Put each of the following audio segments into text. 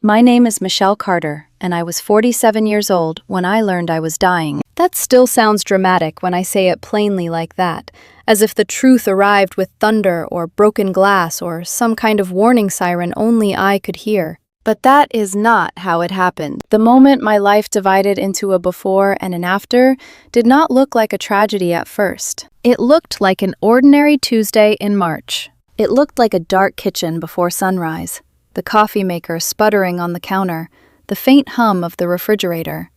My name is Michelle Carter, and I was 47 years old when I learned I was dying. That still sounds dramatic when I say it plainly like that, as if the truth arrived with thunder or broken glass or some kind of warning siren only I could hear. But that is not how it happened. The moment my life divided into a before and an after did not look like a tragedy at first. It looked like an ordinary Tuesday in March. It looked like a dark kitchen before sunrise, the coffee maker sputtering on the counter, the faint hum of the refrigerator,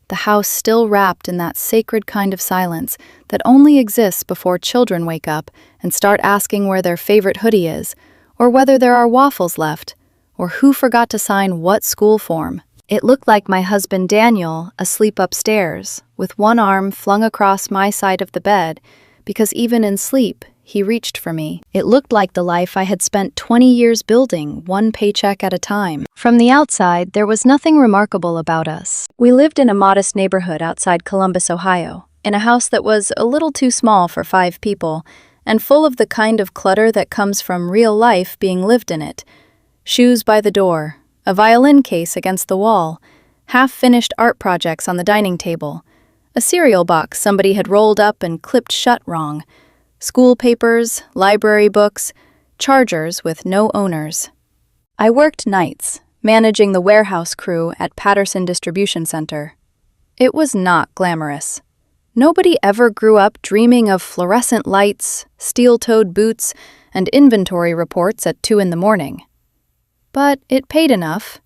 the house still wrapped in that sacred kind of silence that only exists before children wake up and start asking where their favorite hoodie is, or whether there are waffles left, or who forgot to sign what school form. It looked like my husband Daniel asleep upstairs, with one arm flung across my side of the bed, because even in sleep, he reached for me. It looked like the life I had spent 20 years building, one paycheck at a time. From the outside, there was nothing remarkable about us. We lived in a modest neighborhood outside Columbus, Ohio, in a house that was a little too small for 5 people, and full of the kind of clutter that comes from real life being lived in it. Shoes by the door, a violin case against the wall, half-finished art projects on the dining table, a cereal box somebody had rolled up and clipped shut wrong, school papers, library books, chargers with no owners. I worked nights, managing the warehouse crew at Patterson Distribution Center. It was not glamorous. Nobody ever grew up dreaming of fluorescent lights, steel-toed boots, and inventory reports at 2 in the morning. But it paid enough.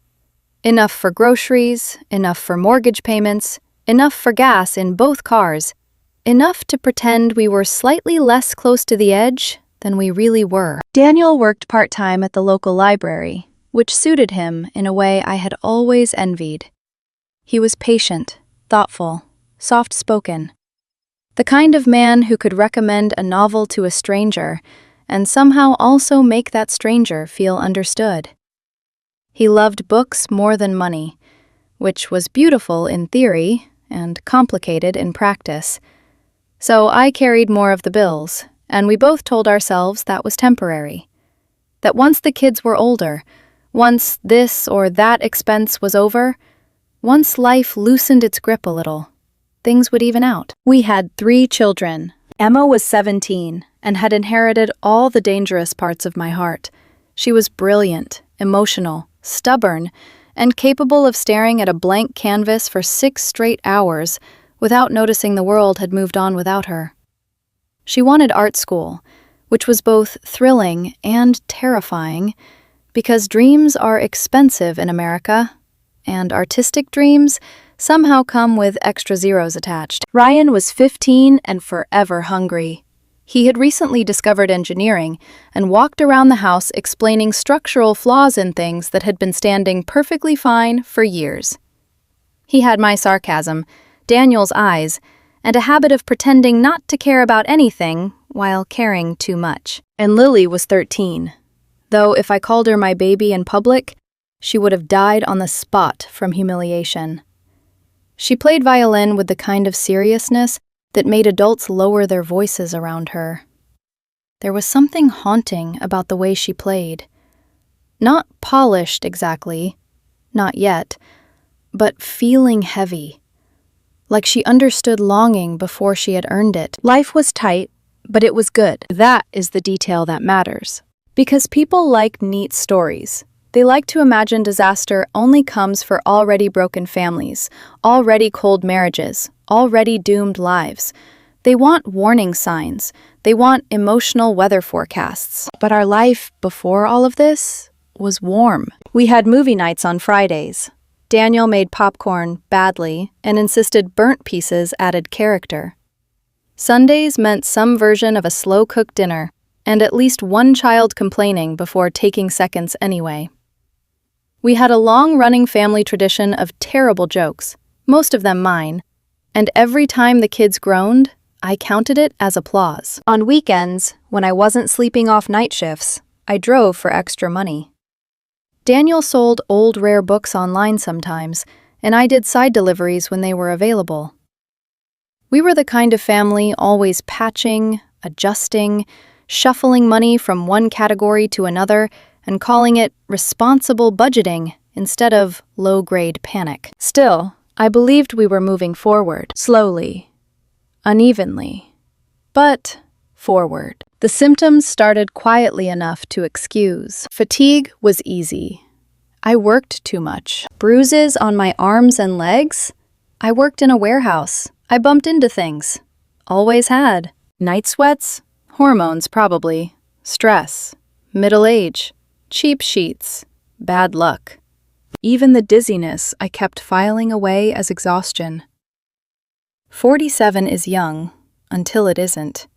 Enough for groceries, enough for mortgage payments, enough for gas in both cars, enough to pretend we were slightly less close to the edge than we really were. Daniel worked part-time at the local library, which suited him in a way I had always envied. He was patient, thoughtful, soft-spoken. The kind of man who could recommend a novel to a stranger and somehow also make that stranger feel understood. He loved books more than money, which was beautiful in theory and complicated in practice. So I carried more of the bills, and we both told ourselves that was temporary. That once the kids were older, once this or that expense was over, once life loosened its grip a little, things would even out. We had 3 children. Emma was 17 and had inherited all the dangerous parts of my heart. She was brilliant, emotional, stubborn, and capable of staring at a blank canvas for 6 straight hours without noticing the world had moved on without her. She wanted art school, which was both thrilling and terrifying, because dreams are expensive in America, and artistic dreams somehow come with extra zeros attached. Ryan was 15 and forever hungry. He had recently discovered engineering and walked around the house explaining structural flaws in things that had been standing perfectly fine for years. He had my sarcasm, Daniel's eyes, and a habit of pretending not to care about anything while caring too much. And Lily was 13, though if I called her my baby in public, she would have died on the spot from humiliation. She played violin with the kind of seriousness that made adults lower their voices around her. There was something haunting about the way she played. Not polished exactly, not yet, but feeling heavy. Like she understood longing before she had earned it. Life was tight, but it was good. That is the detail that matters. Because people like neat stories. They like to imagine disaster only comes for already broken families, already cold marriages, already doomed lives. They want warning signs. They want emotional weather forecasts. But our life before all of this was warm. We had movie nights on Fridays. Daniel made popcorn badly and insisted burnt pieces added character. Sundays meant some version of a slow-cooked dinner, and at least one child complaining before taking seconds anyway. We had a long-running family tradition of terrible jokes, most of them mine, and every time the kids groaned, I counted it as applause. On weekends, when I wasn't sleeping off night shifts, I drove for extra money. Daniel sold old rare books online sometimes, and I did side deliveries when they were available. We were the kind of family always patching, adjusting, shuffling money from one category to another, and calling it responsible budgeting instead of low-grade panic. Still, I believed we were moving forward, slowly, unevenly, but forward. The symptoms started quietly enough to excuse. Fatigue was easy. I worked too much. Bruises on my arms and legs? I worked in a warehouse. I bumped into things. Always had. Night sweats? Hormones, probably. Stress. Middle age. Cheap sheets. Bad luck. Even the dizziness I kept filing away as exhaustion. 47 is young, until it isn't.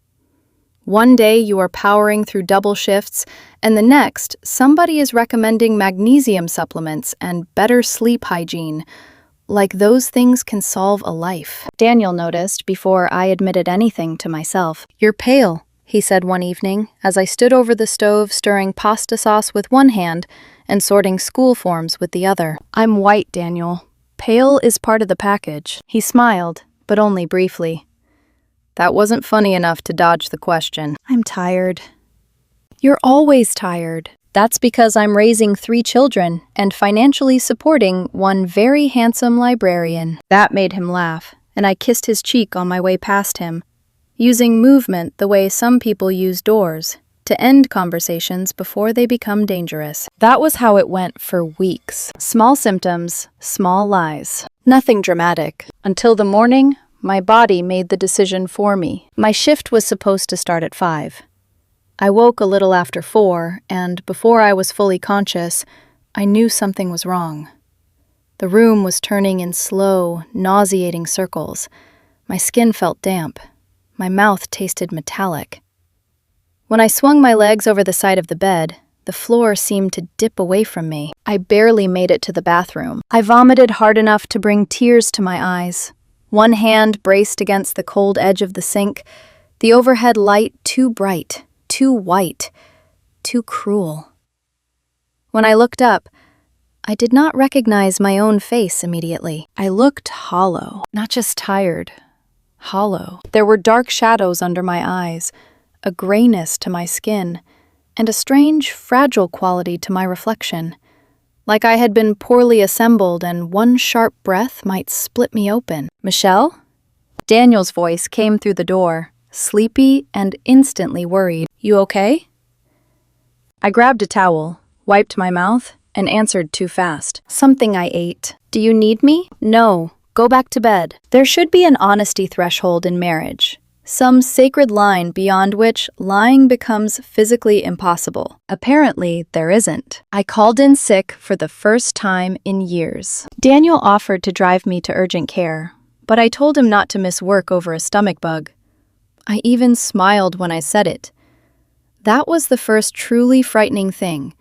One day you are powering through double shifts, and the next, somebody is recommending magnesium supplements and better sleep hygiene. Like those things can solve a life. Daniel noticed before I admitted anything to myself. "You're pale," he said one evening, as I stood over the stove stirring pasta sauce with one hand and sorting school forms with the other. "I'm white, Daniel. Pale is part of the package." He smiled, but only briefly. That wasn't funny enough to dodge the question. "I'm tired." "You're always tired." "That's because I'm raising 3 children and financially supporting one very handsome librarian." That made him laugh, and I kissed his cheek on my way past him, using movement the way some people use doors, to end conversations before they become dangerous. That was how it went for weeks. Small symptoms, small lies. Nothing dramatic. Until the morning, my body made the decision for me. My shift was supposed to start at 5. I woke a little after 4, and before I was fully conscious, I knew something was wrong. The room was turning in slow, nauseating circles. My skin felt damp. My mouth tasted metallic. When I swung my legs over the side of the bed, the floor seemed to dip away from me. I barely made it to the bathroom. I vomited hard enough to bring tears to my eyes. One hand braced against the cold edge of the sink, the overhead light too bright, too white, too cruel. When I looked up, I did not recognize my own face immediately. I looked hollow, not just tired, hollow. There were dark shadows under my eyes, a grayness to my skin, and a strange, fragile quality to my reflection. Like I had been poorly assembled and one sharp breath might split me open. "Michelle?" Daniel's voice came through the door, sleepy and instantly worried. "You okay?" I grabbed a towel, wiped my mouth, and answered too fast. "Something I ate. Do you need me?" "No. Go back to bed." There should be an honesty threshold in marriage. Some sacred line beyond which lying becomes physically impossible. Apparently, there isn't. I called in sick for the first time in years. Daniel offered to drive me to urgent care, but I told him not to miss work over a stomach bug. I even smiled when I said it. That was the first truly frightening thing.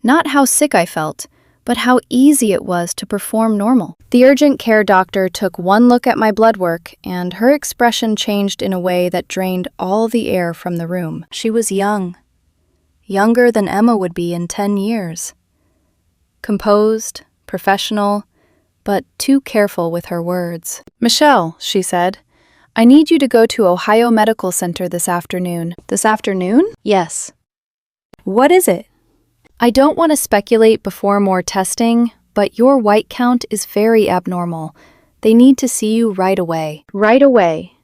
Not how sick I felt, but how easy it was to perform normal. The urgent care doctor took one look at my blood work, and her expression changed in a way that drained all the air from the room. She was young. Younger than Emma would be in 10 years. Composed, professional, but too careful with her words. "Michelle," she said, "I need you to go to Ohio Medical Center this afternoon." "This afternoon?" "Yes." "What is it?" "I don't want to speculate before more testing, but your white count is very abnormal. They need to see you right away." Right away.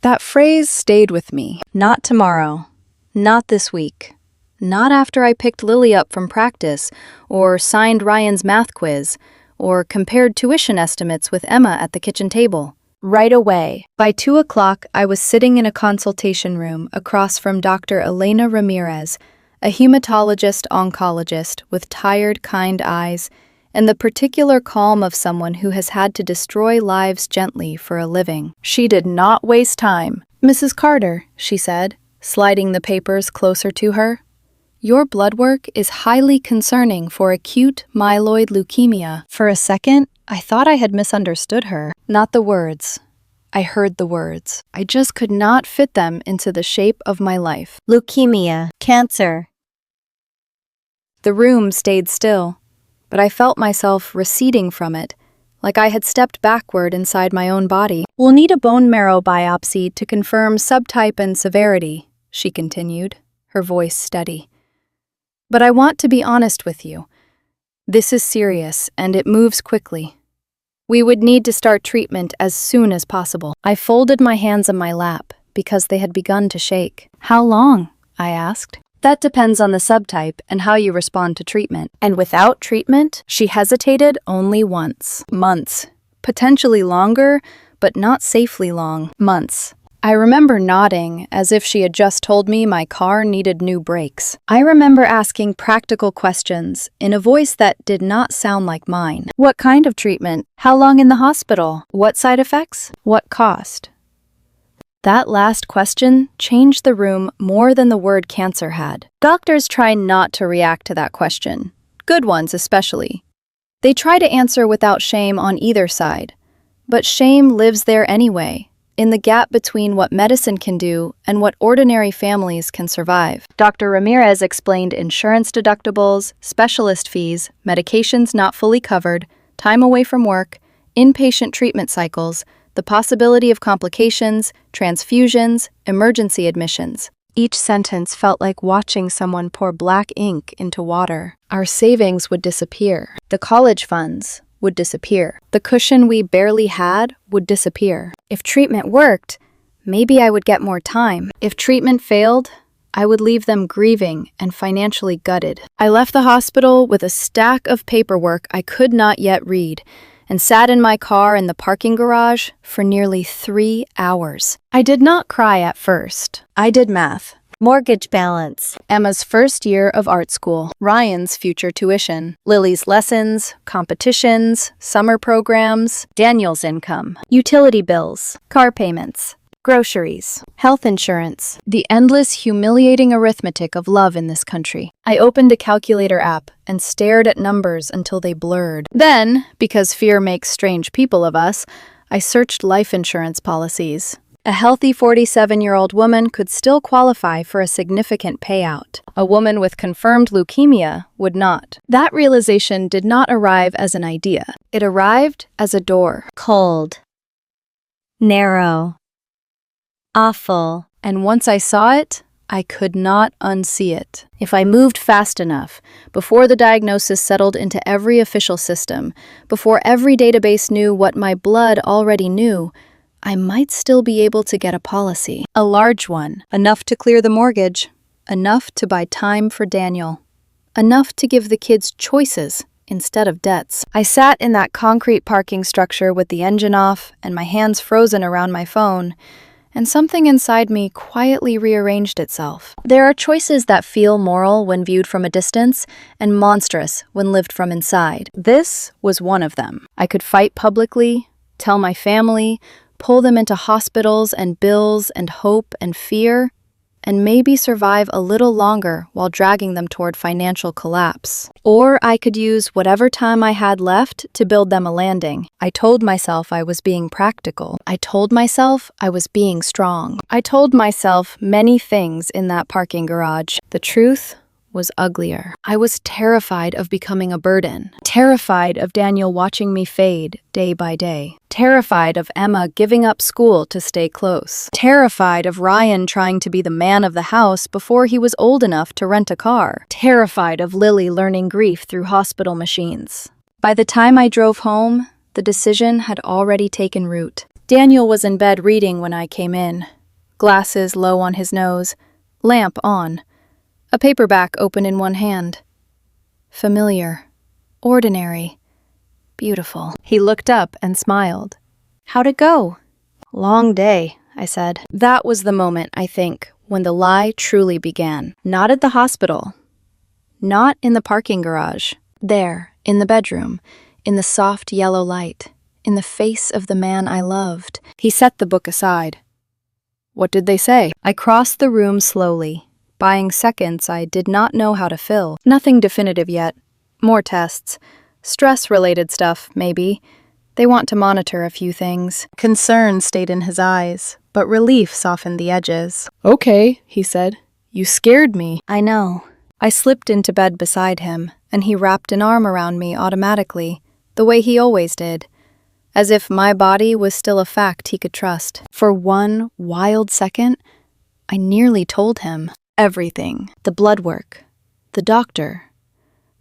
That phrase stayed with me. Not tomorrow. Not this week. Not after I picked Lily up from practice, or signed Ryan's math quiz, or compared tuition estimates with Emma at the kitchen table. Right away. By 2 o'clock, I was sitting in a consultation room across from Dr. Elena Ramirez, a hematologist-oncologist with tired, kind eyes, and the particular calm of someone who has had to destroy lives gently for a living. She did not waste time. "Mrs. Carter," she said, sliding the papers closer to her, "your blood work is highly concerning for acute myeloid leukemia." For a second, I thought I had misunderstood her. Not the words. I heard the words. I just could not fit them into the shape of my life. "Leukemia. Cancer." The room stayed still, but I felt myself receding from it, like I had stepped backward inside my own body. "We'll need a bone marrow biopsy to confirm subtype and severity," she continued, her voice steady. "But I want to be honest with you. This is serious, and it moves quickly. We would need to start treatment as soon as possible. I folded my hands on my lap because they had begun to shake. How long? I asked. That depends on the subtype and how you respond to treatment. And without treatment, she hesitated only once. Months. Potentially longer, but not safely long. Months. I remember nodding as if she had just told me my car needed new brakes. I remember asking practical questions in a voice that did not sound like mine. What kind of treatment? How long in the hospital? What side effects? What cost? That last question changed the room more than the word cancer had. Doctors try not to react to that question. Good ones especially. They try to answer without shame on either side. But shame lives there anyway, in the gap between what medicine can do and what ordinary families can survive. Dr. Ramirez explained insurance deductibles, specialist fees, medications not fully covered, time away from work, inpatient treatment cycles, the possibility of complications, transfusions, emergency admissions. Each sentence felt like watching someone pour black ink into water. Our savings would disappear. The college funds would disappear. The cushion we barely had would disappear. If treatment worked, maybe I would get more time. If treatment failed, I would leave them grieving and financially gutted. I left the hospital with a stack of paperwork I could not yet read and sat in my car in the parking garage for nearly 3 hours. I did not cry at first. I did math. Mortgage balance. Emma's first year of art school. Ryan's future tuition. Lily's lessons, competitions, summer programs. Daniel's income. Utility bills. Car payments. Groceries. Health insurance. The endless, humiliating arithmetic of love in this country. I opened a calculator app and stared at numbers until they blurred. Then, because fear makes strange people of us, I searched life insurance policies. A healthy 47-year-old woman could still qualify for a significant payout. A woman with confirmed leukemia would not. That realization did not arrive as an idea. It arrived as a door. Cold. Narrow. Awful. And once I saw it, I could not unsee it. If I moved fast enough, before the diagnosis settled into every official system, before every database knew what my blood already knew, I might still be able to get a policy. A large one, enough to clear the mortgage, enough to buy time for Daniel, enough to give the kids choices instead of debts. I sat in that concrete parking structure with the engine off and my hands frozen around my phone, and something inside me quietly rearranged itself. There are choices that feel moral when viewed from a distance and monstrous when lived from inside. This was one of them. I could fight publicly, tell my family, pull them into hospitals and bills and hope and fear, and maybe survive a little longer while dragging them toward financial collapse. Or I could use whatever time I had left to build them a landing. I told myself I was being practical. I told myself I was being strong. I told myself many things in that parking garage. The truth was uglier. I was terrified of becoming a burden. Terrified of Daniel watching me fade day by day. Terrified of Emma giving up school to stay close. Terrified of Ryan trying to be the man of the house before he was old enough to rent a car. Terrified of Lily learning grief through hospital machines. By the time I drove home, the decision had already taken root. Daniel was in bed reading when I came in. Glasses low on his nose, lamp on. A paperback open in one hand. Familiar. Ordinary. Beautiful. He looked up and smiled. How'd it go? Long day, I said. That was the moment, I think, when the lie truly began. Not at the hospital. Not in the parking garage. There, in the bedroom, in the soft yellow light, in the face of the man I loved. He set the book aside. What did they say? I crossed the room slowly, buying seconds I did not know how to fill. Nothing definitive yet. More tests. Stress-related stuff, maybe. They want to monitor a few things. Concern stayed in his eyes, but relief softened the edges. Okay, he said. You scared me. I know. I slipped into bed beside him, and he wrapped an arm around me automatically, the way he always did, as if my body was still a fact he could trust. For one wild second, I nearly told him everything. The blood work, the doctor,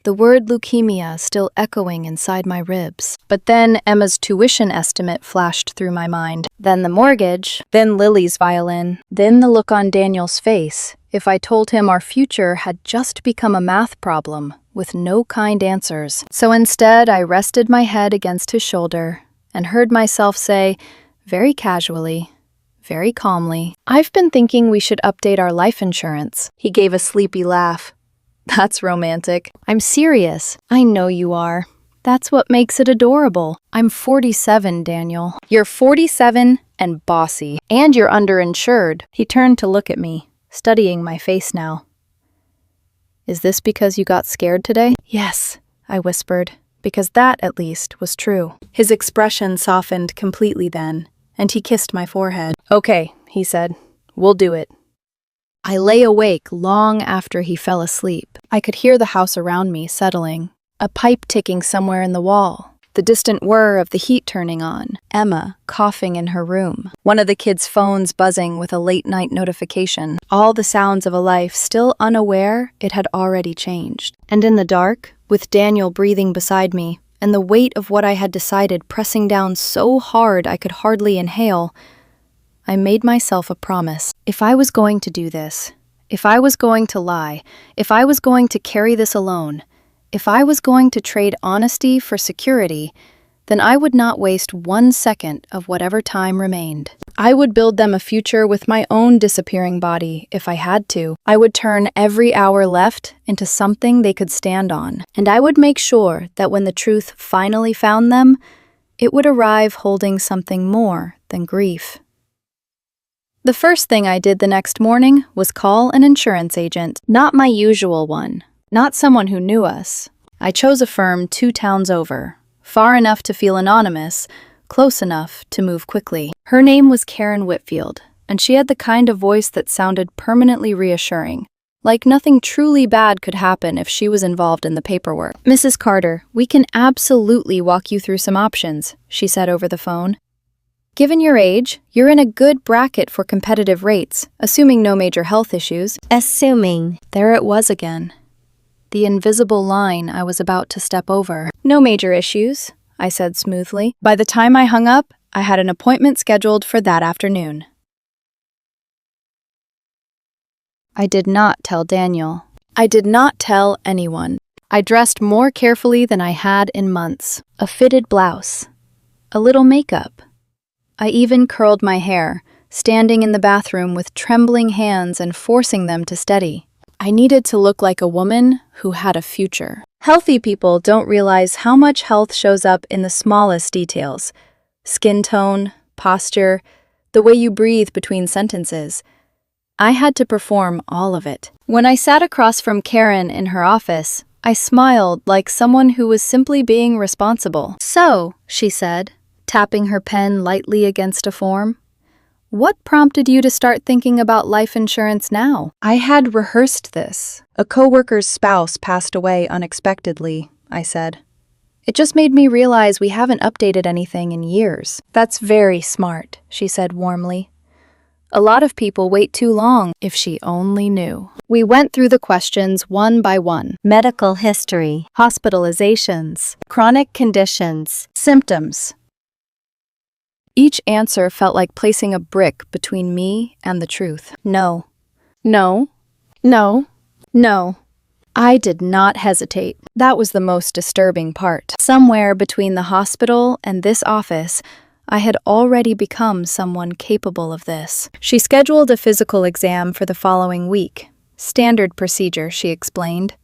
the word leukemia still echoing inside my ribs. But then Emma's tuition estimate flashed through my mind. Then the mortgage, then Lily's violin, then the look on Daniel's face if I told him our future had just become a math problem with no kind answers. So instead, I rested my head against his shoulder and heard myself say, very casually, very calmly, "I've been thinking we should update our life insurance." He gave a sleepy laugh. "That's romantic." "I'm serious." "I know you are. That's what makes it adorable." "I'm 47, Daniel." "You're 47 and bossy. And you're underinsured." He turned to look at me, studying my face now. "Is this because you got scared today?" "Yes," I whispered, because that, at least, was true. His expression softened completely then, and he kissed my forehead. "Okay," he said, "we'll do it." I lay awake long after he fell asleep. I could hear the house around me settling, a pipe ticking somewhere in the wall, the distant whir of the heat turning on, Emma coughing in her room, one of the kids' phones buzzing with a late-night notification, all the sounds of a life still unaware it had already changed. And in the dark, with Daniel breathing beside me, and the weight of what I had decided pressing down so hard I could hardly inhale, I made myself a promise. If I was going to do this, if I was going to lie, if I was going to carry this alone, if I was going to trade honesty for security, then I would not waste 1 second of whatever time remained. I would build them a future with my own disappearing body if I had to. I would turn every hour left into something they could stand on. And I would make sure that when the truth finally found them, it would arrive holding something more than grief. The first thing I did the next morning was call an insurance agent, not my usual one. Not someone who knew us. I chose a firm 2 towns over, far enough to feel anonymous, close enough to move quickly. Her name was Karen Whitfield, and she had the kind of voice that sounded permanently reassuring, like nothing truly bad could happen if she was involved in the paperwork. "Mrs. Carter, we can absolutely walk you through some options," she said over the phone. "Given your age, you're in a good bracket for competitive rates, assuming no major health issues." Assuming. There it was again. The invisible line I was about to step over. "No major issues," I said smoothly. By the time I hung up, I had an appointment scheduled for that afternoon. I did not tell Daniel. I did not tell anyone. I dressed more carefully than I had in months. A fitted blouse. A little makeup. I even curled my hair, standing in the bathroom with trembling hands and forcing them to steady. I needed to look like a woman who had a future. Healthy people don't realize how much health shows up in the smallest details. Skin tone, posture, the way you breathe between sentences. I had to perform all of it. When I sat across from Karen in her office, I smiled like someone who was simply being responsible. "So," she said, tapping her pen lightly against a form, "what prompted you to start thinking about life insurance now?" I had rehearsed this. "A coworker's spouse passed away unexpectedly," I said. "It just made me realize we haven't updated anything in years." "That's very smart," she said warmly. "A lot of people wait too long." If she only knew. We went through the questions one by one. Medical history. Hospitalizations. Chronic conditions. Symptoms. Each answer felt like placing a brick between me and the truth. No. No. No. No. I did not hesitate. That was the most disturbing part. Somewhere between the hospital and this office, I had already become someone capable of this. She scheduled a physical exam for the following week. Standard procedure, she explained.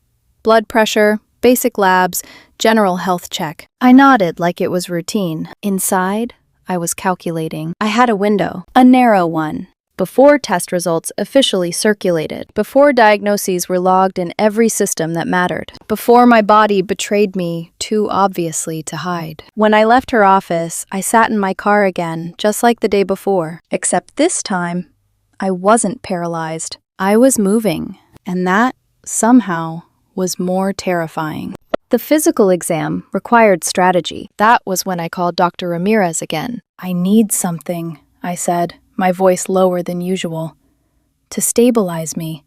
Blood pressure, basic labs, general health check. I nodded like it was routine. Inside, I was calculating. I had a window, a narrow one, before test results officially circulated, before diagnoses were logged in every system that mattered, before my body betrayed me too obviously to hide. When I left her office, I sat in my car again, just like the day before, except this time, I wasn't paralyzed. I was moving, and that, somehow, was more terrifying. The physical exam required strategy. That was when I called Dr. Ramirez again. "I need something," I said, my voice lower than usual, "to stabilize me,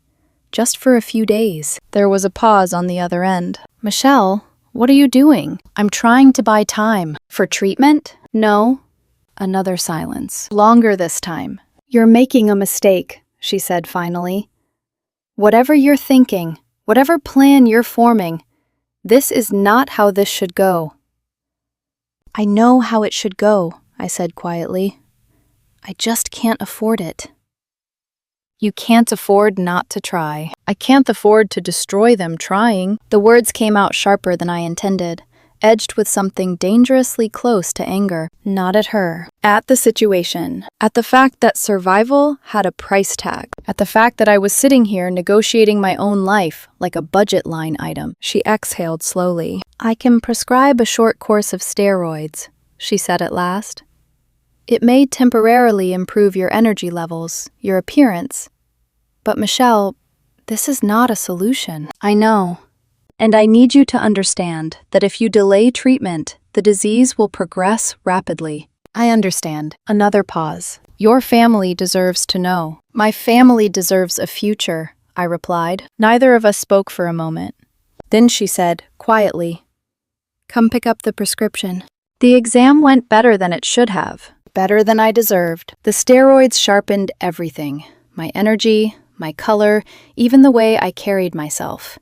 just for a few days. There was a pause on the other end. Michelle, what are you doing? I'm trying to buy time. For treatment? No. Another silence. Longer this time. You're making a mistake, she said finally. Whatever you're thinking, whatever plan you're forming, this is not how this should go. I know how it should go, I said quietly. I just can't afford it. You can't afford not to try. I can't afford to destroy them trying. The words came out sharper than I intended, edged with something dangerously close to anger. Not at her. At the situation. At the fact that survival had a price tag. At the fact that I was sitting here negotiating my own life like a budget line item. She exhaled slowly. I can prescribe a short course of steroids, she said at last. It may temporarily improve your energy levels, your appearance. But Michelle, this is not a solution. I know. And I need you to understand that if you delay treatment, the disease will progress rapidly. I understand. Another pause. Your family deserves to know. My family deserves a future, I replied. Neither of us spoke for a moment. Then she said, quietly, come pick up the prescription. The exam went better than it should have. Better than I deserved. The steroids sharpened everything. My energy, my color, even the way I carried myself.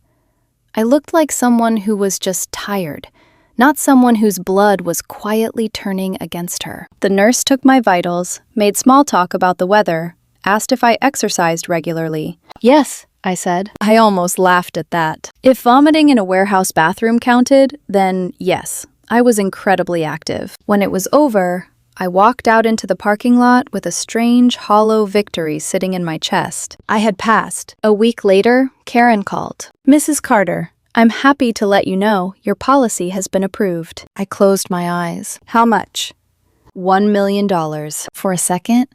I looked like someone who was just tired, not someone whose blood was quietly turning against her. The nurse took my vitals, made small talk about the weather, asked if I exercised regularly. Yes, I said. I almost laughed at that. If vomiting in a warehouse bathroom counted, then yes, I was incredibly active. When it was over, I walked out into the parking lot with a strange, hollow victory sitting in my chest. I had passed. A week later, Karen called. Mrs. Carter, I'm happy to let you know your policy has been approved. I closed my eyes. How much? $1 million. For a second,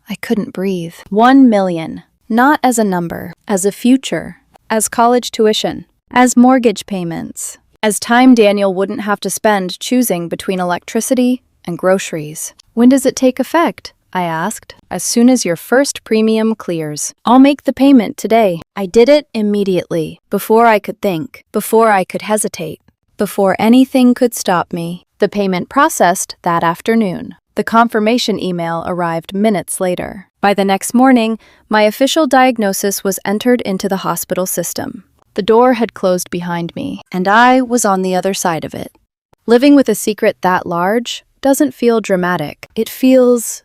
I couldn't breathe. 1 million. Not as a number, as a future, as college tuition, as mortgage payments, as time Daniel wouldn't have to spend choosing between electricity and groceries. When does it take effect? I asked. As soon as your first premium clears. I'll make the payment today. I did it immediately, before I could think, before I could hesitate, before anything could stop me. The payment processed that afternoon. The confirmation email arrived minutes later. By the next morning, my official diagnosis was entered into the hospital system. The door had closed behind me, and I was on the other side of it. Living with a secret that large doesn't feel dramatic. It feels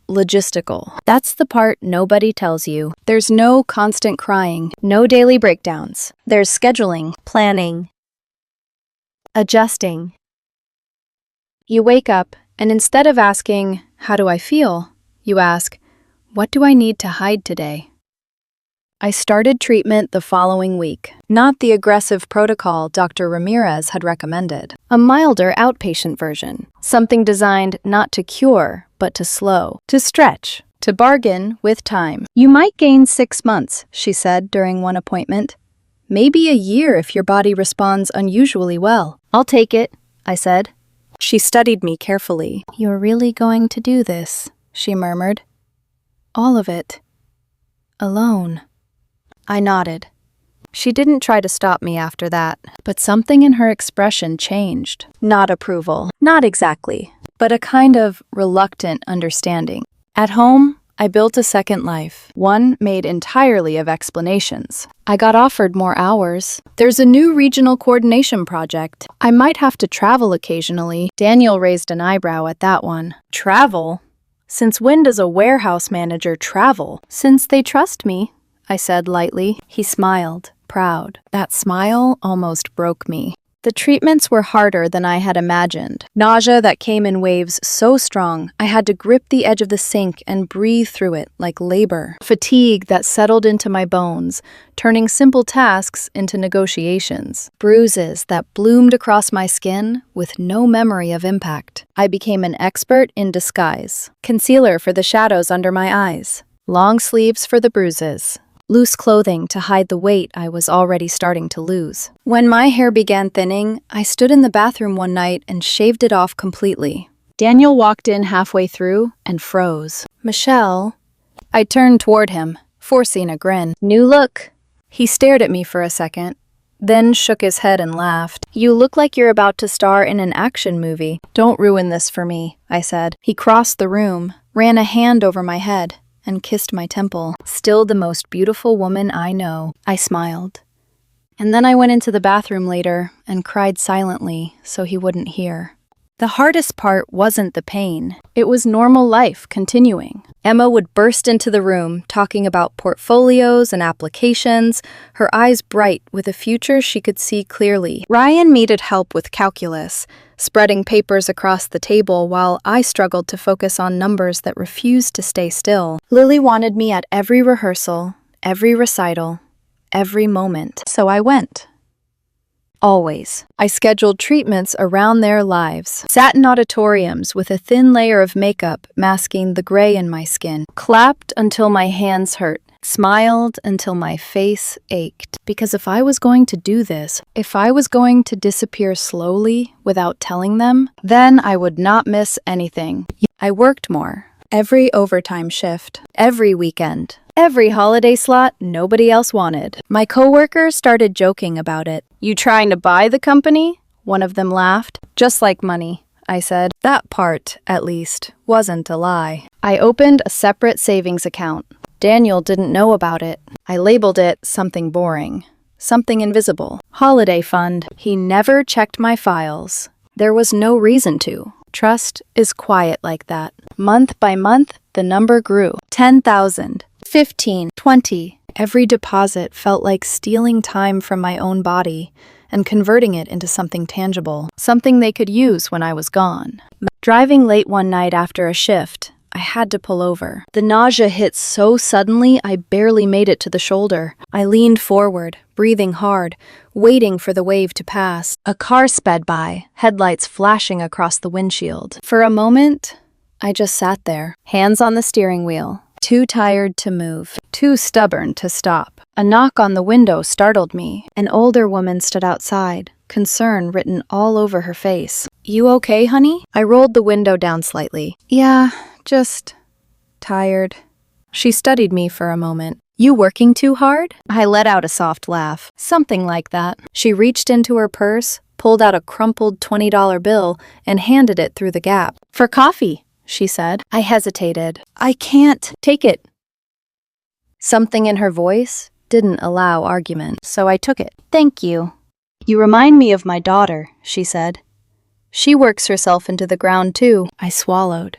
logistical. That's the part nobody tells you. There's no constant crying, no daily breakdowns. There's scheduling, Planning. Adjusting. You wake up, and instead of asking, how do I feel? You ask, what do I need to hide today? I started treatment the following week. Not the aggressive protocol Dr. Ramirez had recommended. A milder outpatient version. Something designed not to cure, but to slow, to stretch, to bargain with time. You might gain 6 months, she said during one appointment. Maybe a year if your body responds unusually well. I'll take it, I said. She studied me carefully. You're really going to do this, she murmured. All of it. Alone. I nodded. She didn't try to stop me after that, but something in her expression changed. Not approval, not exactly, but a kind of reluctant understanding. At home, I built a second life, one made entirely of explanations. I got offered more hours. There's a new regional coordination project. I might have to travel occasionally. Daniel raised an eyebrow at that one. Travel? Since when does a warehouse manager travel? Since they trust me, I said lightly. He smiled, proud. That smile almost broke me. The treatments were harder than I had imagined. Nausea that came in waves so strong, I had to grip the edge of the sink and breathe through it like labor. Fatigue that settled into my bones, turning simple tasks into negotiations. Bruises that bloomed across my skin with no memory of impact. I became an expert in disguise. Concealer for the shadows under my eyes. Long sleeves for the bruises. Loose clothing to hide the weight I was already starting to lose. When my hair began thinning, I stood in the bathroom one night and shaved it off completely. Daniel walked in halfway through and froze. Michelle. I turned toward him, forcing a grin. New look, He stared at me for a second, then shook his head and laughed. You look like you're about to star in an action movie. Don't ruin this for me, I said. He crossed the room, ran a hand over my head, and kissed my temple. Still the most beautiful woman I know, I smiled. And then I went into the bathroom later and cried silently so he wouldn't hear. The hardest part wasn't the pain. It was normal life continuing. Emma would burst into the room, talking about portfolios and applications, her eyes bright with a future she could see clearly. Ryan needed help with calculus, spreading papers across the table while I struggled to focus on numbers that refused to stay still. Lily wanted me at every rehearsal, every recital, every moment. So I went. Always. I scheduled treatments around their lives. Sat in auditoriums with a thin layer of makeup masking the gray in my skin. Clapped until my hands hurt. Smiled until my face ached. Because if I was going to do this, if I was going to disappear slowly without telling them, then I would not miss anything. I worked more. Every overtime shift. Every weekend. Every holiday slot nobody else wanted. My coworkers started joking about it. You trying to buy the company? One of them laughed. Just like money, I said. That part, at least, wasn't a lie. I opened a separate savings account. Daniel didn't know about it. I labeled it something boring, something invisible. Holiday fund. He never checked my files. There was no reason to. Trust is quiet like that. Month by month, the number grew. 10,000. 15, 20. Every deposit felt like stealing time from my own body and converting it into something tangible, something they could use when I was gone. Driving late one night after a shift, I had to pull over. The nausea hit so suddenly I barely made it to the shoulder. I leaned forward, breathing hard, waiting for the wave to pass. A car sped by, headlights flashing across the windshield. For a moment, I just sat there, hands on the steering wheel. Too tired to move, too stubborn to stop. A knock on the window startled me. An older woman stood outside, concern written all over her face. You okay, honey? I rolled the window down slightly. Yeah, just tired. She studied me for a moment. You working too hard? I let out a soft laugh. Something like that. She reached into her purse, pulled out a crumpled $20 bill, and handed it through the gap. For coffee, she said. I hesitated. I can't take it. Something in her voice didn't allow argument, so I took it. Thank you. You remind me of my daughter, she said. She works herself into the ground too. I swallowed.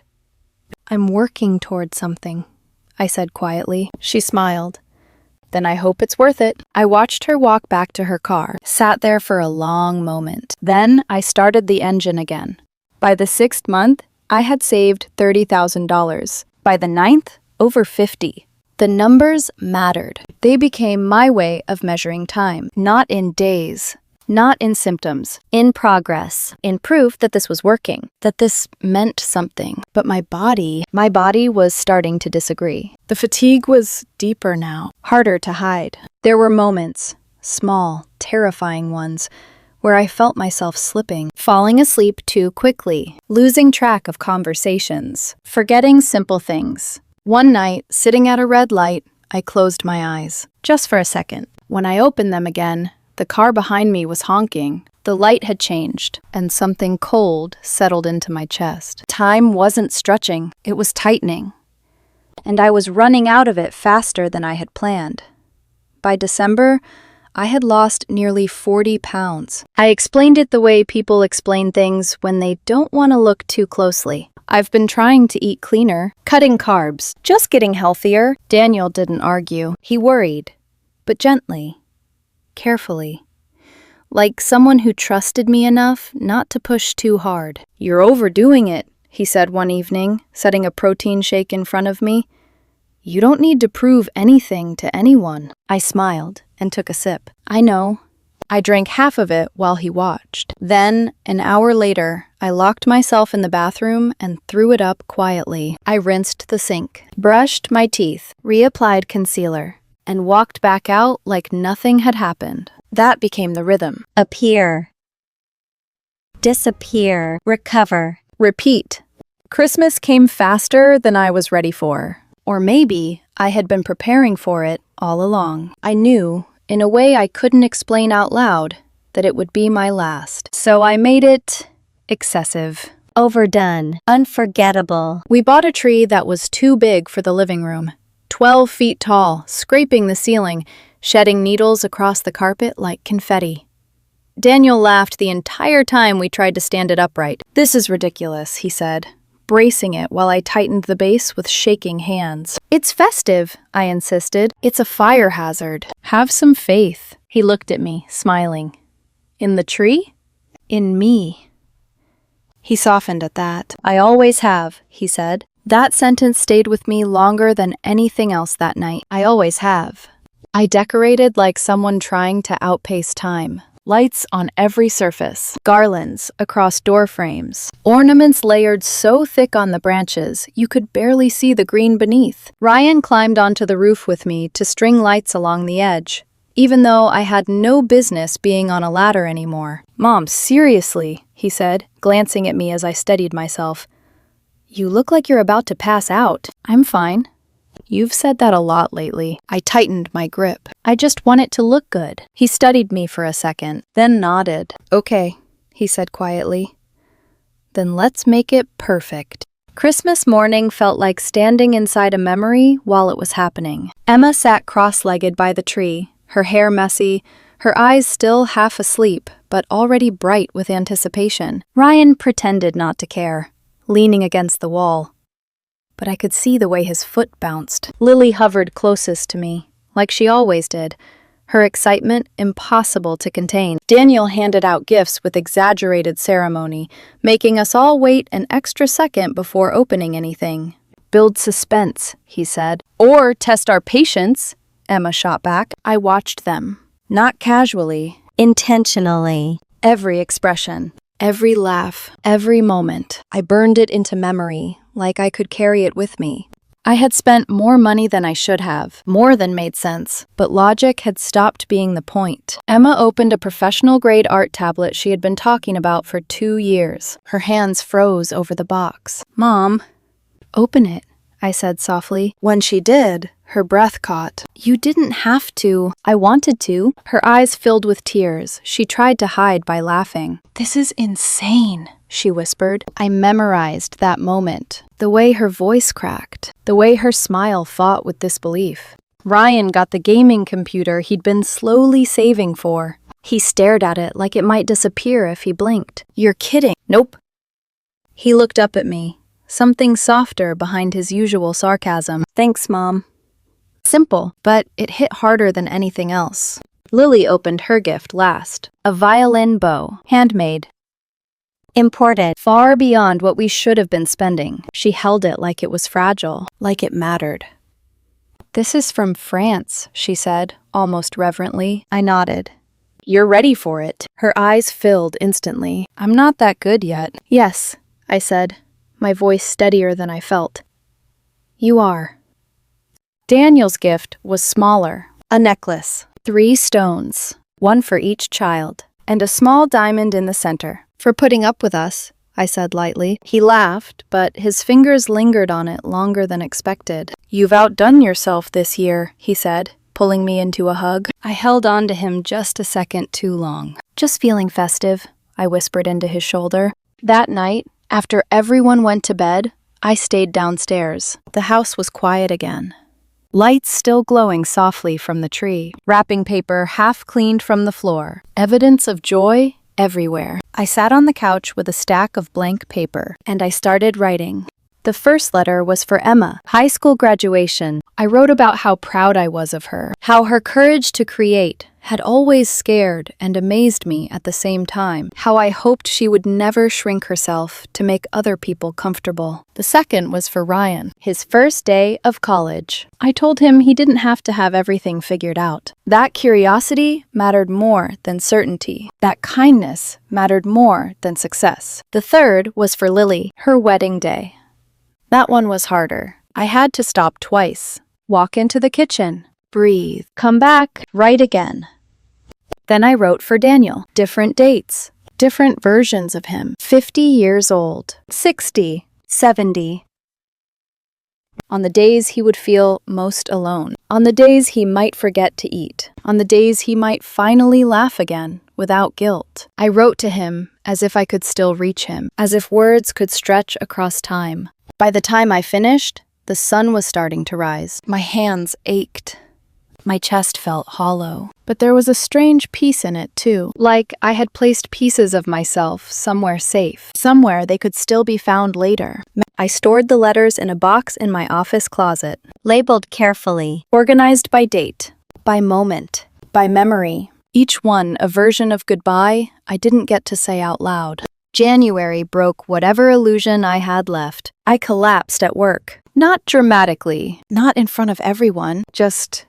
I'm working toward something, I said quietly. She smiled. Then I hope it's worth it. I watched her walk back to her car, sat there for a long moment. Then I started the engine again. By the 6th month, I had saved $30,000. By the 9th, over 50. The numbers mattered. They became my way of measuring time, not in days, not in symptoms, in progress, in proof that this was working, that this meant something. But my body was starting to disagree. The fatigue was deeper now, harder to hide. There were moments, small, terrifying ones, where I felt myself slipping, falling asleep too quickly, losing track of conversations, forgetting simple things. One night, sitting at a red light, I closed my eyes, just for a second. When I opened them again, the car behind me was honking. The light had changed, and something cold settled into my chest. Time wasn't stretching, it was tightening. And I was running out of it faster than I had planned. By December, I had lost nearly 40 pounds. I explained it the way people explain things when they don't want to look too closely. I've been trying to eat cleaner, cutting carbs, just getting healthier. Daniel didn't argue. He worried, but gently, carefully. Like someone who trusted me enough not to push too hard. You're overdoing it, he said one evening, setting a protein shake in front of me. You don't need to prove anything to anyone. I smiled and took a sip. I know. I drank half of it while he watched. Then, an hour later, I locked myself in the bathroom and threw it up quietly. I rinsed the sink, brushed my teeth, reapplied concealer, and walked back out like nothing had happened. That became the rhythm. Appear. Disappear. Recover. Repeat. Christmas came faster than I was ready for. Or maybe I had been preparing for it all along. I knew in a way I couldn't explain out loud, that it would be my last. So I made it excessive. Overdone. Unforgettable. We bought a tree that was too big for the living room, 12 feet tall, scraping the ceiling, shedding needles across the carpet like confetti. Daniel laughed the entire time we tried to stand it upright. "This is ridiculous," he said, bracing it while I tightened the base with shaking hands. "It's festive," I insisted. "It's a fire hazard. Have some faith." He looked at me, smiling. "In the tree? In me." He softened at that. "I always have," he said. That sentence stayed with me longer than anything else that night. I always have. I decorated like someone trying to outpace time. Lights on every surface, garlands across door frames, ornaments layered so thick on the branches you could barely see the green beneath. Ryan climbed onto the roof with me to string lights along the edge, even though I had no business being on a ladder anymore. "Mom, seriously," he said, glancing at me as I steadied myself. "You look like you're about to pass out." "I'm fine." "You've said that a lot lately." I tightened my grip. "I just want it to look good." He studied me for a second, then nodded. "Okay," he said quietly. "Then let's make it perfect." Christmas morning felt like standing inside a memory while it was happening. Emma sat cross-legged by the tree, her hair messy, her eyes still half asleep, but already bright with anticipation. Ryan pretended not to care, leaning against the wall. But I could see the way his foot bounced. Lily hovered closest to me, like she always did, her excitement impossible to contain. Daniel handed out gifts with exaggerated ceremony, making us all wait an extra second before opening anything. "Build suspense," he said. "Or test our patience," Emma shot back. I watched them, not casually, Intentionally. every expression. Every laugh, every moment, I burned it into memory, like I could carry it with me. I had spent more money than I should have, more than made sense, but logic had stopped being the point. Emma opened a professional-grade art tablet she had been talking about for 2 years. Her hands froze over the box. "Mom, open it," I said softly. When she did, her breath caught. "You didn't have to." "I wanted to." Her eyes filled with tears. She tried to hide by laughing. "This is insane," she whispered. I memorized that moment. The way her voice cracked. The way her smile fought with disbelief. Ryan got the gaming computer he'd been slowly saving for. He stared at it like it might disappear if he blinked. "You're kidding." "Nope." He looked up at me, something softer behind his usual sarcasm. "Thanks, Mom." Simple, but it hit harder than anything else. Lily opened her gift last. A violin bow, handmade. Imported. Far beyond what we should have been spending. She held it like it was fragile, like it mattered. "This is from France," she said, almost reverently. I nodded. "You're ready for it." Her eyes filled instantly. "I'm not that good yet." "Yes," I said, my voice steadier than I felt. "You are." Daniel's gift was smaller. A necklace, 3 stones, one for each child, and a small diamond in the center. "For putting up with us," I said lightly. He laughed, but his fingers lingered on it longer than expected. "You've outdone yourself this year," he said, pulling me into a hug. I held on to him just a second too long. "Just feeling festive," I whispered into his shoulder. That night, after everyone went to bed, I stayed downstairs. The house was quiet again. Lights still glowing softly from the tree, wrapping paper half cleaned from the floor, evidence of joy everywhere. I sat on the couch with a stack of blank paper, and I started writing. The first letter was for Emma, high school graduation. I wrote about how proud I was of her, how her courage to create had always scared and amazed me at the same time, how I hoped she would never shrink herself to make other people comfortable. The second was for Ryan, his first day of college. I told him he didn't have to have everything figured out. That curiosity mattered more than certainty. That kindness mattered more than success. The third was for Lily, her wedding day. That one was harder. I had to stop twice, walk into the kitchen, breathe, come back, write again. Then I wrote for Daniel, different dates, different versions of him. 50 years old, 60, 70. On the days he would feel most alone. On the days he might forget to eat. On the days he might finally laugh again, without guilt. I wrote to him as if I could still reach him, as if words could stretch across time. By the time I finished, the sun was starting to rise. My hands ached. My chest felt hollow. But there was a strange peace in it, too. Like I had placed pieces of myself somewhere safe. Somewhere they could still be found later. I stored the letters in a box in my office closet. Labeled carefully. Organized by date, by moment, by memory. Each one a version of goodbye I didn't get to say out loud. January broke whatever illusion I had left. I collapsed at work. Not dramatically, not in front of everyone, just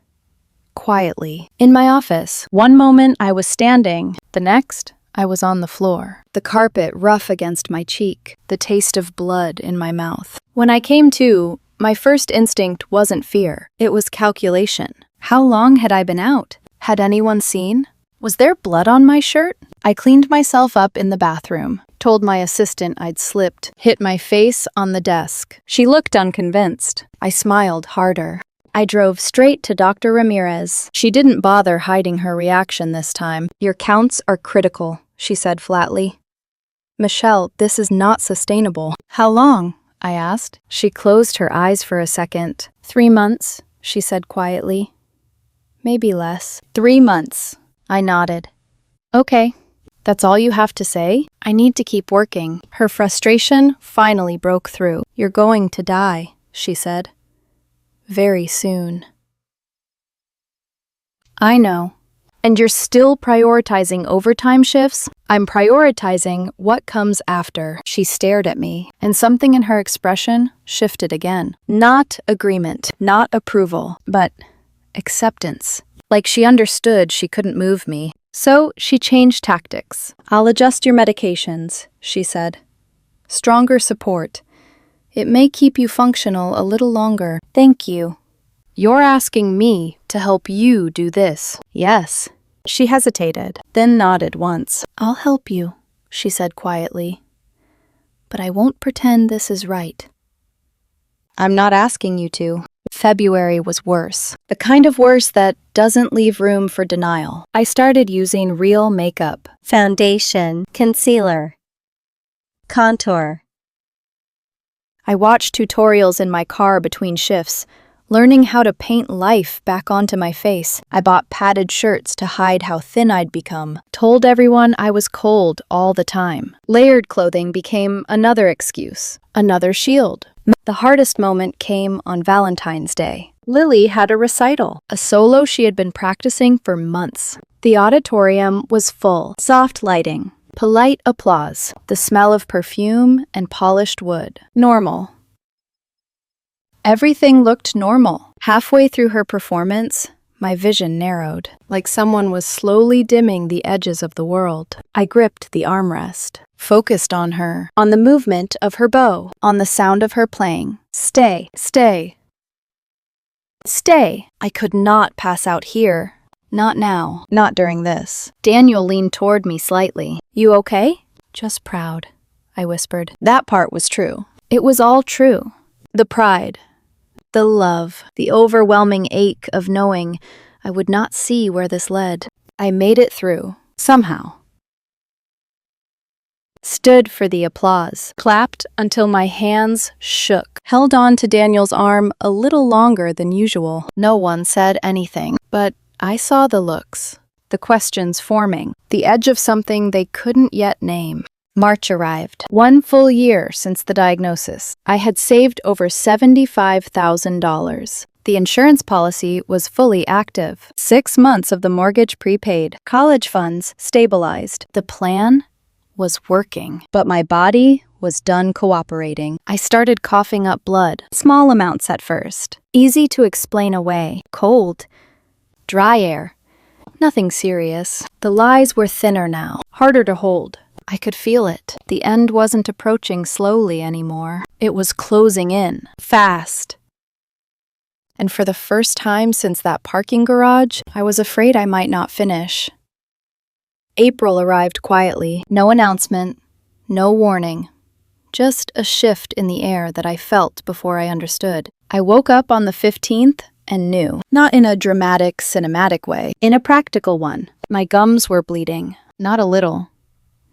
quietly. In my office, one moment I was standing, the next I was on the floor. The carpet rough against my cheek, the taste of blood in my mouth. When I came to, my first instinct wasn't fear, it was calculation. How long had I been out? Had anyone seen? Was there blood on my shirt? I cleaned myself up in the bathroom, told my assistant I'd slipped, hit my face on the desk. She looked unconvinced. I smiled harder. I drove straight to Dr. Ramirez. She didn't bother hiding her reaction this time. Your counts are critical, she said flatly. Michelle, this is not sustainable. How long? I asked. She closed her eyes for a second. 3 months, she said quietly. Maybe less. 3 months. I nodded. Okay. That's all you have to say? I need to keep working. Her frustration finally broke through. You're going to die, she said. Very soon. I know. And you're still prioritizing overtime shifts? I'm prioritizing what comes after. She stared at me, and something in her expression shifted again. Not agreement, not approval, but acceptance. Like she understood she couldn't move me. So she changed tactics. I'll adjust your medications, she said. Stronger support. It may keep you functional a little longer. Thank you. You're asking me to help you do this. Yes. She hesitated, then nodded once. I'll help you, she said quietly. But I won't pretend this is right. I'm not asking you to. February was worse. The kind of worse that doesn't leave room for denial. I started using real makeup. Foundation. Concealer. Contour. I watched tutorials in my car between shifts, learning how to paint life back onto my face. I bought padded shirts to hide how thin I'd become, told everyone I was cold all the time. Layered clothing became another excuse, another shield. The hardest moment came on Valentine's Day. Lily had a recital, a solo she had been practicing for months. The auditorium was full, soft lighting. Polite applause, the smell of perfume and polished wood. Normal. Everything looked normal. Halfway through her performance, my vision narrowed, like someone was slowly dimming the edges of the world. I gripped the armrest, focused on her, on the movement of her bow, on the sound of her playing. Stay, stay, stay. I could not pass out here. Not now. Not during this. Daniel leaned toward me slightly. You okay? Just proud, I whispered. That part was true. It was all true. The pride, the love, the overwhelming ache of knowing I would not see where this led. I made it through, somehow. Stood for the applause, clapped until my hands shook, held on to Daniel's arm a little longer than usual. No one said anything, but I saw the looks, the questions forming, the edge of something they couldn't yet name. March arrived. 1 full year since the diagnosis. I had saved over $75,000. The insurance policy was fully active. 6 months of the mortgage prepaid. College funds stabilized. The plan was working, but my body was done cooperating. I started coughing up blood, small amounts at first. Easy to explain away. Cold. Dry air. Nothing serious. The lies were thinner now, harder to hold. I could feel it. The end wasn't approaching slowly anymore. It was closing in, fast. And for the first time since that parking garage, I was afraid I might not finish. April arrived quietly. No announcement, no warning. just a shift in the air that I felt before I understood. I woke up on the 15th and knew, not in a dramatic, cinematic way, in a practical one. My gums were bleeding, not a little.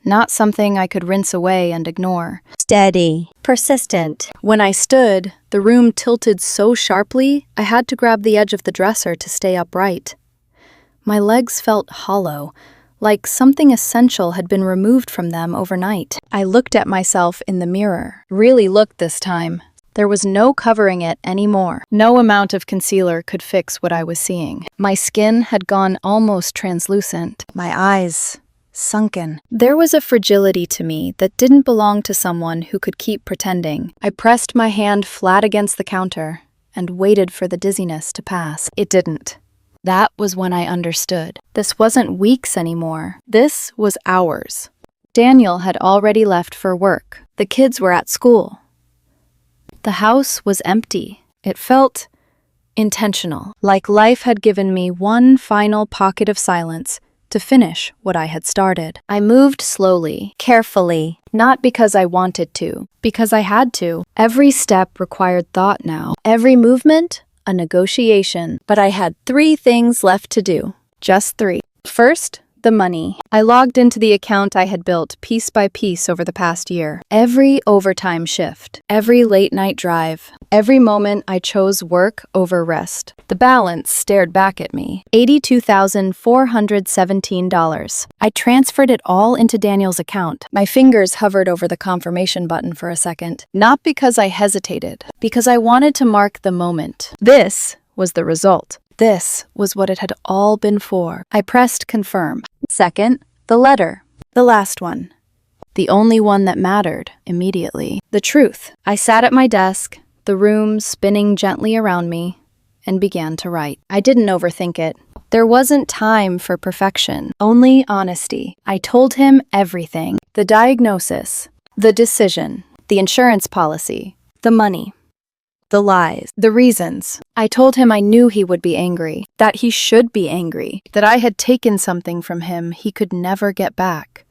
Not something I could rinse away and ignore. Steady. Persistent. When I stood, the room tilted so sharply, I had to grab the edge of the dresser to stay upright. My legs felt hollow, like something essential had been removed from them overnight. I looked at myself in the mirror. Really looked this time. There was no covering it anymore. No amount of concealer could fix what I was seeing. My skin had gone almost translucent. My eyes sunken. There was a fragility to me that didn't belong to someone who could keep pretending. I pressed my hand flat against the counter and waited for the dizziness to pass. It didn't. That was when I understood. This wasn't weeks anymore. This was hours. Daniel had already left for work. The kids were at school. The house was empty. It felt intentional, like life had given me one final pocket of silence to finish what I had started. I moved slowly, Carefully. not because I wanted to, because I had to. Every step required thought now. Every movement, a negotiation. But I had 3 things left to do. Just 3. First, the money. I logged into the account I had built piece by piece over the past year. Every overtime shift, every late night drive, every moment I chose work over rest. The balance stared back at me. $82,417. I transferred it all into Daniel's account. My fingers hovered over the confirmation button for a second. Not because I hesitated, because I wanted to mark the moment. This was the result. This was what it had all been for. I pressed confirm. Second, the letter. The last one. The only one that mattered immediately. The truth. I sat at my desk, the room spinning gently around me, and began to write. I didn't overthink it. There wasn't time for perfection, only honesty. I told him everything. The diagnosis, the decision, the insurance policy, the money. The lies, the reasons. I told him I knew he would be angry, that he should be angry, that I had taken something from him he could never get back.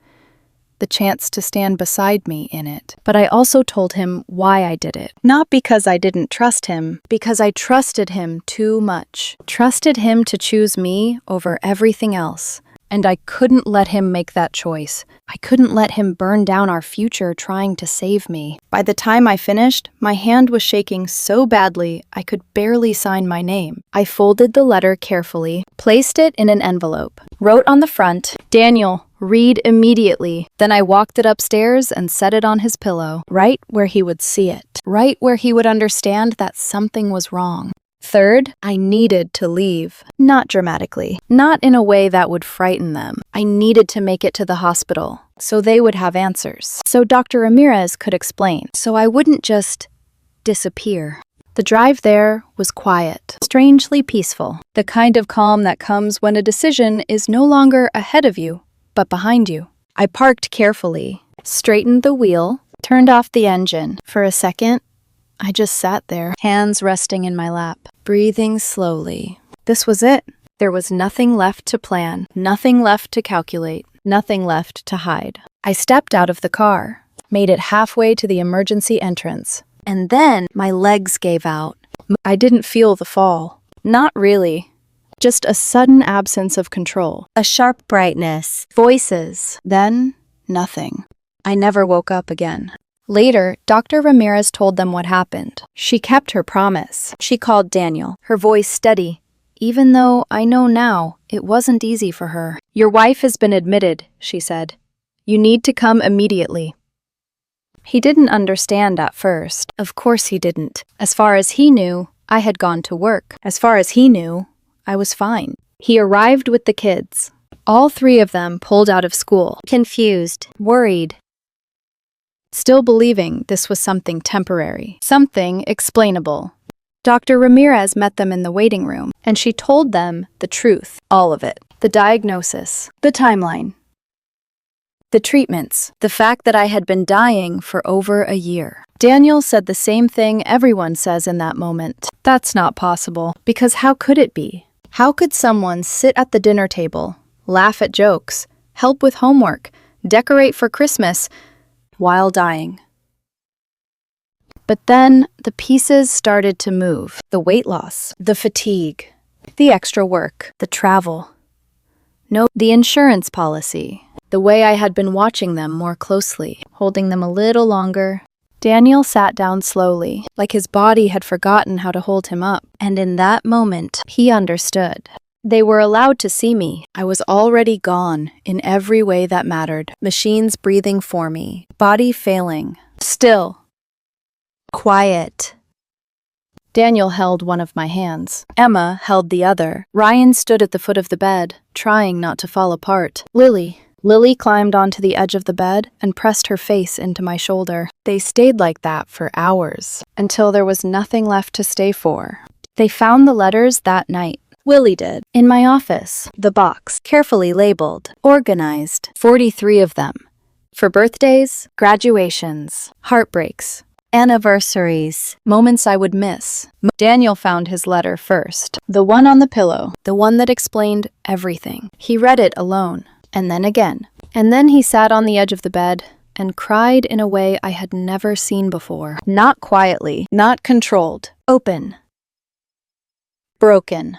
The chance to stand beside me in it. But I also told him why I did it. Not because I didn't trust him, because I trusted him too much. Trusted him to choose me over everything else. And I couldn't let him make that choice. I couldn't let him burn down our future trying to save me. By the time I finished, my hand was shaking so badly I could barely sign my name. I folded the letter carefully, placed it in an envelope, wrote on the front, "Daniel, read immediately." Then I walked it upstairs and set it on his pillow, right where he would see it, right where he would understand that something was wrong. Third, I needed to leave. Not dramatically. Not in a way that would frighten them. I needed to make it to the hospital, so they would have answers. So Dr. Ramirez could explain. So I wouldn't just disappear. The drive there was quiet, strangely peaceful. The kind of calm that comes when a decision is no longer ahead of you, but behind you. I parked carefully, straightened the wheel, turned off the engine. For a second, I just sat there, hands resting in my lap, breathing slowly. This was it. There was nothing left to plan, nothing left to calculate, nothing left to hide. I stepped out of the car, made it halfway to the emergency entrance, and then my legs gave out. I didn't feel the fall. Not really. Just a sudden absence of control. A sharp brightness. Voices. Then, nothing. I never woke up again. Later, Dr. Ramirez told them what happened. She kept her promise. She called Daniel, her voice steady, even though I know now it wasn't easy for her. "Your wife has been admitted," she said. "You need to come immediately." He didn't understand at first. Of course he didn't. As far as he knew, I had gone to work. As far as he knew, I was fine. He arrived with the kids. All 3 of them pulled out of school. Confused. Worried. Still believing this was something temporary, something explainable. Dr. Ramirez met them in the waiting room, and she told them the truth, all of it. The diagnosis, the timeline, the treatments, the fact that I had been dying for over a year. Daniel said the same thing everyone says in that moment. That's not possible, because how could it be? How could someone sit at the dinner table, laugh at jokes, help with homework, decorate for Christmas, while dying? But then the pieces started to move. The weight loss, the fatigue, the extra work, the travel. No, the insurance policy, the way I had been watching them more closely, holding them a little longer. Daniel sat down slowly, like his body had forgotten how to hold him up. And in that moment, he understood. They were allowed to see me. I was already gone in every way that mattered. Machines breathing for me, body failing. Still. Quiet. Daniel held one of my hands. Emma held the other. Ryan stood at the foot of the bed, trying not to fall apart. Lily climbed onto the edge of the bed and pressed her face into my shoulder. They stayed like that for hours, until there was nothing left to stay for. They found the letters that night. Willie did. In my office. The box, carefully labeled, organized. 43 of them. For birthdays, graduations, heartbreaks, Anniversaries. moments I would miss. Daniel found his letter first. The one on the pillow. The one that explained everything. He read it alone. And then again. And then he sat on the edge of the bed and cried in a way I had never seen before. Not quietly, not controlled. Open. Broken.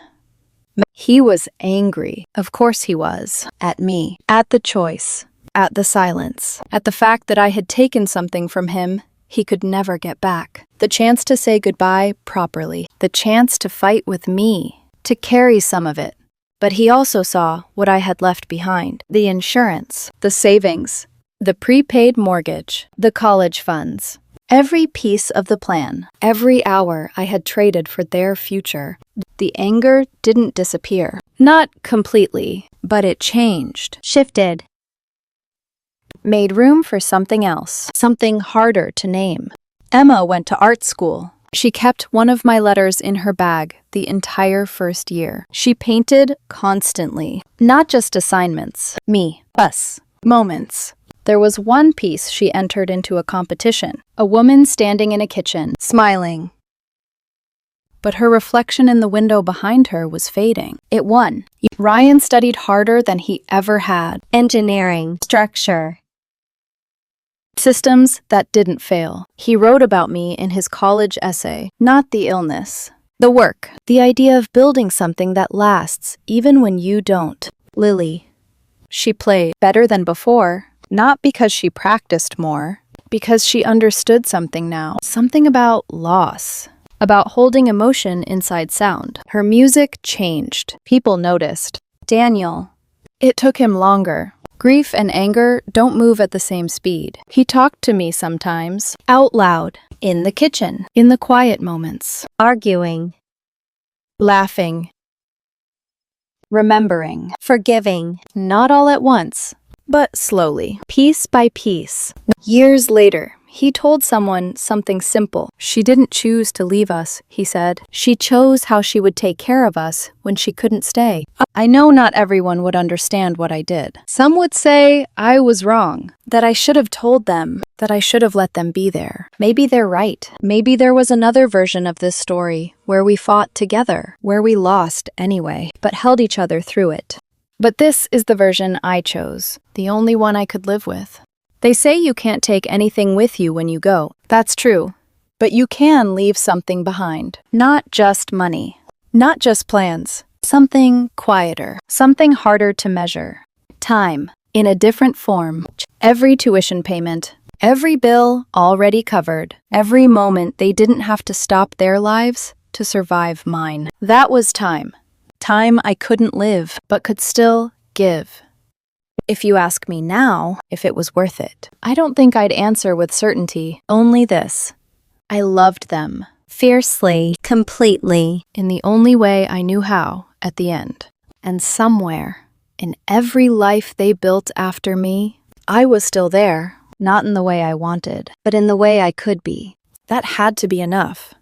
He was angry. Of course he was. At me. At the choice. At the silence. At the fact that I had taken something from him he could never get back. The chance to say goodbye properly. The chance to fight with me. To carry some of it. But he also saw what I had left behind. The insurance. The savings. The prepaid mortgage. The college funds. Every piece of the plan. Every hour I had traded for their future. The anger didn't disappear. Not completely, but it changed. Shifted. Made room for something else. Something harder to name. Emma went to art school. She kept one of my letters in her bag the entire first year. She painted constantly. Not just assignments. Me. Us. Moments. There was one piece she entered into a competition. A woman standing in a kitchen, smiling. But her reflection in the window behind her was fading. It won. Ryan studied harder than he ever had. Engineering. Structure. Systems that didn't fail. He wrote about me in his college essay, not the illness. The work. The idea of building something that lasts, even when you don't. Lily. She played better than before. Not because she practiced more, because she understood something now. Something about loss. About holding emotion inside sound. Her music changed. People noticed. Daniel. It took him longer. Grief and anger don't move at the same speed. He talked to me sometimes, out loud, in the kitchen, in the quiet moments. Arguing. Laughing. Remembering. Forgiving. Not all at once, but slowly, piece by piece. Years later, he told someone something simple. She didn't choose to leave us, he said. She chose how she would take care of us when she couldn't stay. I know not everyone would understand what I did. Some would say I was wrong, that I should have told them, that I should have let them be there. Maybe they're right. Maybe there was another version of this story where we fought together, where we lost anyway, but held each other through it. But this is the version I chose, the only one I could live with. They say you can't take anything with you when you go. That's true. But you can leave something behind. Not just money. Not just plans. Something quieter. Something harder to measure. Time. In a different form. Every tuition payment. Every bill already covered. Every moment they didn't have to stop their lives to survive mine. That was time. Time I couldn't live, but could still give. If you ask me now if it was worth it, I don't think I'd answer with certainty. Only this. I loved them. Fiercely. Completely. In the only way I knew how at the end. And somewhere, in every life they built after me, I was still there. Not in the way I wanted, but in the way I could be. That had to be enough.